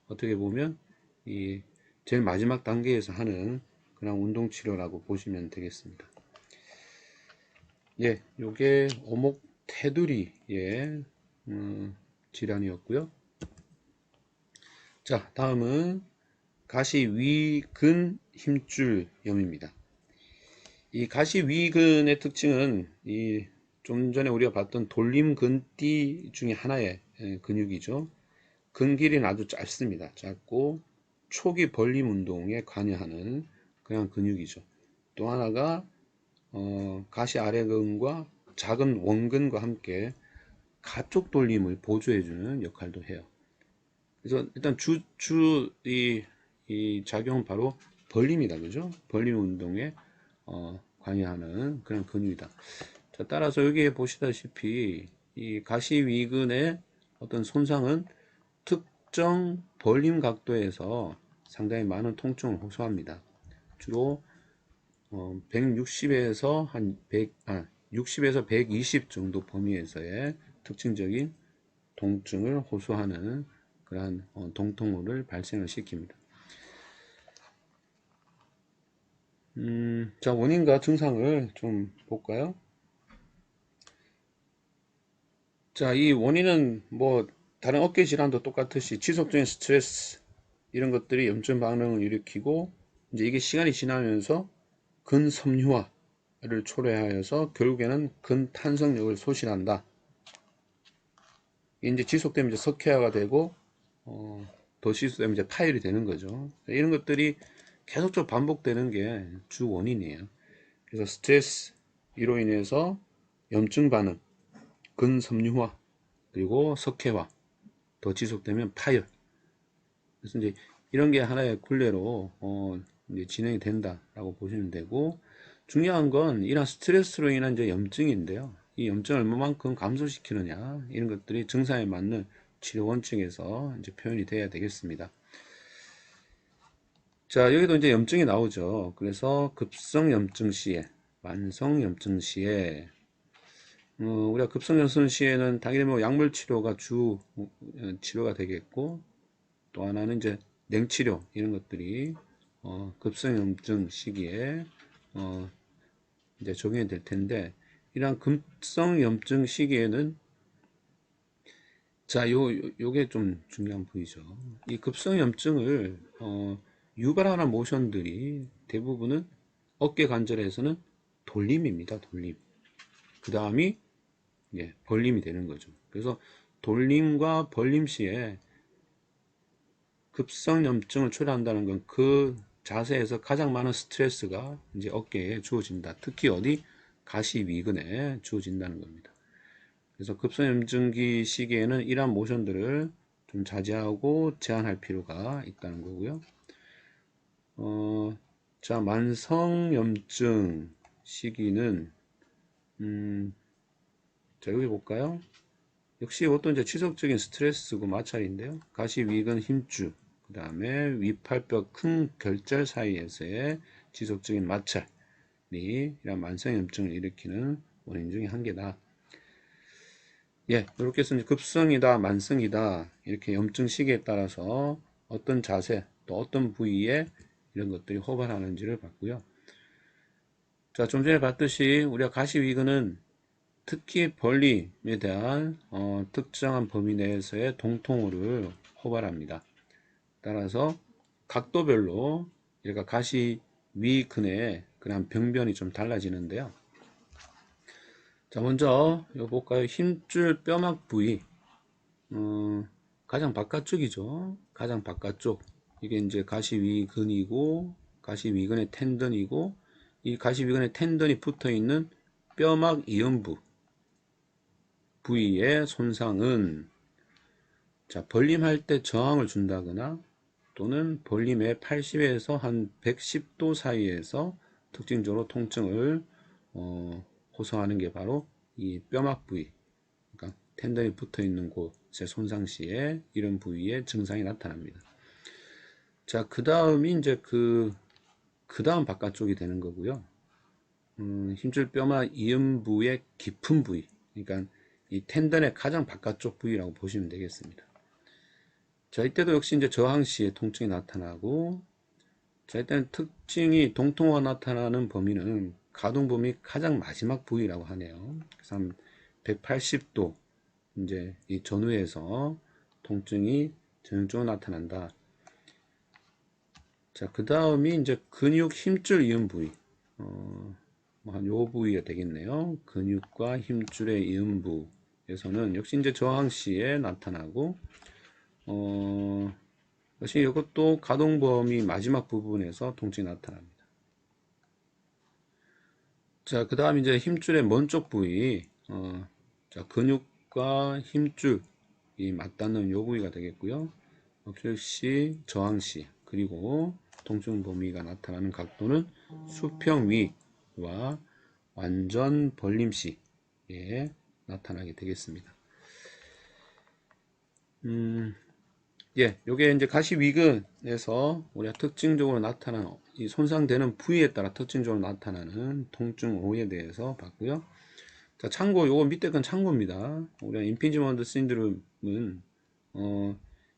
A: 어떻게 보면 이 제일 마지막 단계에서 하는 그런 운동 치료라고 보시면 되겠습니다. 예, 요게 오목 테두리의 질환이었고요. 자, 다음은 가시위근 힘줄염입니다. 이 가시위근의 특징은 이 좀 전에 우리가 봤던 돌림근띠 중에 하나의 근육이죠. 근 길이는 아주 짧습니다. 짧고 초기 벌림 운동에 관여하는 그런 근육이죠. 또 하나가 가시 아래근과 작은 원근과 함께 가쪽 돌림을 보조해주는 역할도 해요. 그래서 일단 이 작용은 바로 벌림이다. 그죠? 벌림 운동에 관여하는 그런 근육이다. 자, 따라서 여기에 보시다시피 이 가시위근의 어떤 손상은 특정 벌림 각도에서 상당히 많은 통증을 호소합니다. 주로 160에서 한 60에서 120 정도 범위에서의 특징적인 통증을 호소하는 그러한 동통우를 발생을 시킵니다. 자, 원인과 증상을 좀 볼까요? 자, 이 원인은 뭐 다른 어깨 질환도 똑같듯이 지속적인 스트레스 이런 것들이 염증 반응을 일으키고, 이제 이게 시간이 지나면서 근섬유화를 초래하여서 결국에는 근탄성력을 소실한다. 이제 지속되면 이제 석회화가 되고 더 지속되면 이제 파열이 되는 거죠. 이런 것들이 계속적으로 반복되는 게 주 원인이에요. 그래서 스트레스로 인해서 염증 반응, 근섬유화, 그리고 석회화, 더 지속되면 파열. 그래서 이제 이런 게 하나의 굴레로 이제 진행이 된다라고 보시면 되고, 중요한 건 이런 스트레스로 인한 이제 염증인데요. 이 염증을 얼마만큼 감소시키느냐, 이런 것들이 증상에 맞는 치료 원칙에서 이제 표현이 돼야 되겠습니다. 자, 여기도 이제 염증이 나오죠. 그래서 급성 염증 시에, 만성 염증 시에, 우리가 급성 염증 시에는 당연히 뭐 약물 치료가 주 치료가 되겠고, 또 하나는 이제 냉치료 이런 것들이 급성 염증 시기에 이제 적용이 될 텐데, 이러한 급성 염증 시기에는 자, 요게 좀 중요한 부위죠. 이 급성 염증을 유발하는 모션들이 대부분은 어깨 관절에서는 돌림입니다. 돌림. 그 다음이 벌림이 되는 거죠. 그래서 돌림과 벌림 시에 급성 염증을 초래한다는 건 그 자세에서 가장 많은 스트레스가 이제 어깨에 주어진다. 특히 어디 가시위근에 주어진다는 겁니다. 그래서 급성염증기 시기에는 이러한 모션들을 좀 자제하고 제한할 필요가 있다는 거고요. 자, 만성염증 시기는 자, 여기 볼까요? 역시 이것도 이제 지속적인 스트레스고 마찰인데요. 가시위근 힘줄, 그 다음에 위팔뼈 큰 결절 사이에서의 지속적인 마찰이 이런 만성염증을 일으키는 원인 중에 한 개다. 예, 이렇게 해서 급성이다, 만성이다, 이렇게 염증 시기에 따라서 어떤 자세, 또 어떤 부위에 이런 것들이 호발하는지를 봤고요. 자, 좀 전에 봤듯이 우리가 가시위근은 특히 벌림에 대한 특정한 범위 내에서의 동통을 호발합니다. 따라서 각도별로 얘가 가시위근의 그런 병변이 좀 달라지는데요. 자, 먼저 이거 볼까요? 힘줄 뼈막 부위. 가장 바깥쪽이죠. 가장 바깥쪽. 이게 이제 가시위근이고, 가시위근의 텐던이고, 이 가시위근의 텐던이 붙어 있는 뼈막 이음부 부위의 손상은, 자, 벌림할 때 저항을 준다거나, 또는 벌림의 80에서 한 110도 사이에서 특징적으로 통증을 호소하는 게 바로 이 뼈막 부위, 그러니까 텐던이 붙어 있는 곳의 손상 시에 이런 부위의 증상이 나타납니다. 자, 그 다음이 이제 그 다음 바깥쪽이 되는 거고요. 힘줄 뼈막 이음부의 깊은 부위, 그러니까 이 텐던의 가장 바깥쪽 부위라고 보시면 되겠습니다. 자, 이때도 역시 이제 저항 시에 통증이 나타나고, 자, 일단 특징이 동통화가 나타나는 범위는 가동 범위 가장 마지막 부위라고 하네요. 그래서 한 180도 이제 이 전후에서 통증이 전형적으로 나타난다. 자, 그 다음이 이제 근육 힘줄 이음 부위. 한 요 부위가 되겠네요. 근육과 힘줄의 이음부에서는 역시 이제 저항 시에 나타나고, 역시 이것도 가동 범위 마지막 부분에서 통증이 나타납니다. 자, 그 다음 이제 힘줄의 먼 쪽 부위, 자, 근육과 힘줄이 맞닿는 요 부위가 되겠고요. 역시 저항시, 그리고 통증 범위가 나타나는 각도는 수평 위와 완전 벌림 시에 나타나게 되겠습니다. 예, 요게 이제 가시위근에서 우리가 특징적으로 나타나는 이 손상되는 부위에 따라 특징적으로 나타나는 통증 오에 대해서 봤고요. 자, 참고 요거 밑에 건 참고입니다. 우리가 임피지먼트 신드롬은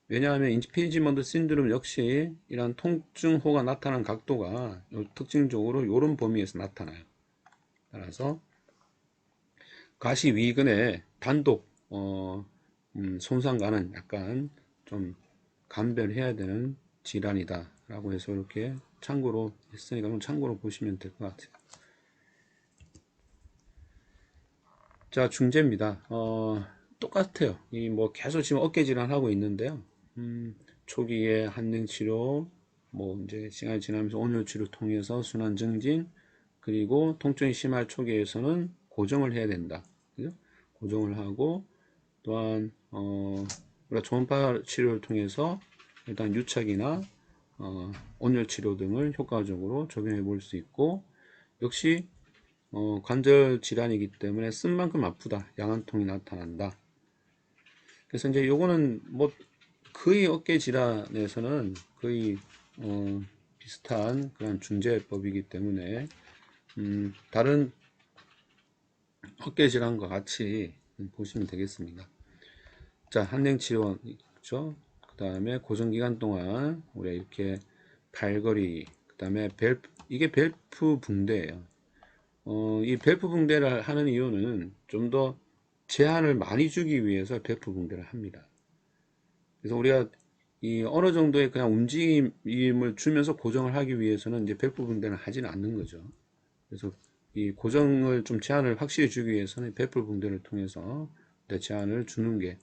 A: 왜냐하면 임피지먼트 신드롬 역시 이런 통증호가 나타나는 각도가 특징적으로 요런 범위에서 나타나요. 따라서 가시위근의 단독 손상과는 약간 좀 감별해야 되는 질환이다 라고 해서 이렇게 참고로 했으니까 좀 참고로 보시면 될 것 같아요. 자, 중재입니다. 똑같아요. 이 뭐 계속 지금 어깨 질환 하고 있는데요. 초기에 한능 치료, 뭐 이제 시간이 지나면서 온열 치료 통해서 순환 증진, 그리고 통증이 심할 초기에서는 고정을 해야 된다. 그죠? 고정을 하고, 또한 우리가 초음파 치료를 통해서 일단 유착이나 온열 치료 등을 효과적으로 적용해 볼 수 있고, 역시 관절 질환이기 때문에 쓴 만큼 아프다, 양한통이 나타난다. 그래서 이제 요거는 뭐 거의 어깨 질환에서는 거의 비슷한 그런 중재법이기 때문에 다른 어깨 질환과 같이 보시면 되겠습니다. 자, 한냉 치료 있죠. 그 다음에 고정 기간 동안 우리가 이렇게 발걸이, 그 다음에 벨프, 이게 벨프 붕대예요. 이 배프 붕대를 하는 이유는 좀 더 제한을 많이 주기 위해서 배프 붕대를 합니다. 그래서 우리가 이 어느 정도의 그냥 움직임을 주면서 고정을 하기 위해서는 이제 배프 붕대는 하지는 않는 거죠. 그래서 이 고정을 좀 제한을 확실히 주기 위해서는 배프 붕대를 통해서 제한을 주는 게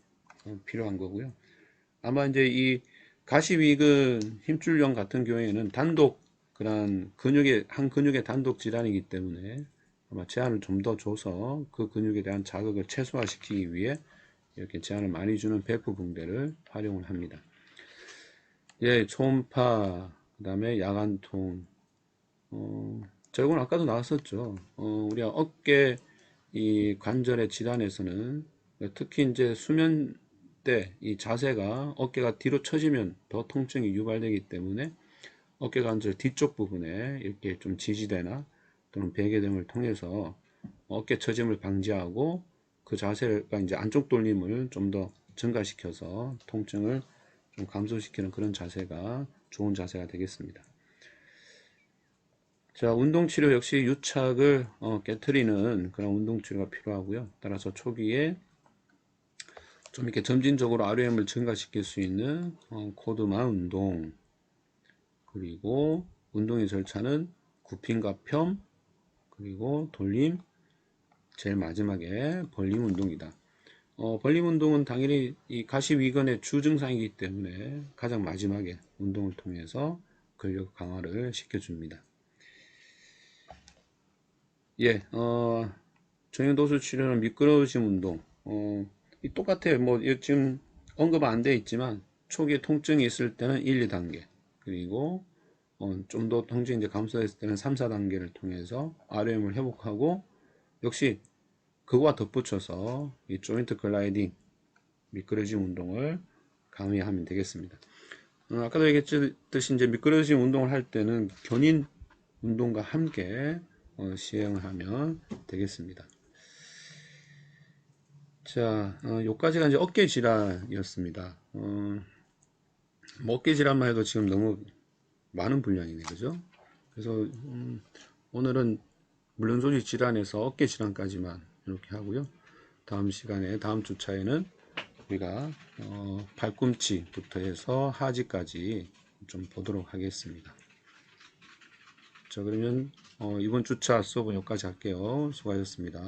A: 필요한 거고요. 아마 이제 이 가시위근 힘줄염 같은 경우에는 단독 그런 근육의 한 근육의 단독 질환이기 때문에 아마 제한을 좀 더 줘서 그 근육에 대한 자극을 최소화시키기 위해 이렇게 제한을 많이 주는 배프 붕대를 활용을 합니다. 예, 초음파, 그다음에 야간통, 저건 아까도 나왔었죠. 우리가 어깨 이 관절의 질환에서는 특히 이제 수면 때 이 자세가 어깨가 뒤로 처지면 더 통증이 유발되기 때문에 어깨 관절 뒤쪽 부분에 이렇게 좀 지지대나 또는 베개 등을 통해서 어깨 처짐을 방지하고 그 자세가 이제 안쪽 돌림을 좀 더 증가시켜서 통증을 좀 감소시키는 그런 자세가 좋은 자세가 되겠습니다. 자, 운동치료 역시 유착을 깨트리는 그런 운동치료가 필요하고요. 따라서 초기에 좀 이렇게 점진적으로 RM을 증가시킬 수 있는 코드만 운동, 그리고 운동의 절차는 굽힘과 펴, 그리고 돌림, 제일 마지막에 벌림 운동이다. 벌림 운동은 당연히 이 가시위근의 주증상이기 때문에 가장 마지막에 운동을 통해서 근력 강화를 시켜줍니다. 예, 정형도수 치료는 미끄러우심 운동. 똑같아요. 뭐, 지금 언급 안 돼 있지만, 초기에 통증이 있을 때는 1, 2단계. 그리고, 좀 더 통증이 이제 감소했을 때는 3, 4단계를 통해서 RM을 회복하고, 역시 그거와 덧붙여서 이 조인트 글라이딩, 미끄러짐 운동을 강의하면 되겠습니다. 아까도 얘기했듯이 이제 미끄러짐 운동을 할 때는 견인 운동과 함께 시행을 하면 되겠습니다. 자, 요까지가 이제 어깨 질환이었습니다. 뭐 어깨 질환만 해도 지금 너무 많은 분량이네, 그죠? 그래서 오늘은 물론소지 질환에서 어깨 질환까지만 이렇게 하고요. 다음 시간에 다음 주차에는 우리가 발꿈치부터 해서 하지까지 좀 보도록 하겠습니다. 자, 그러면 이번 주차 수업은 여기까지 할게요. 수고하셨습니다.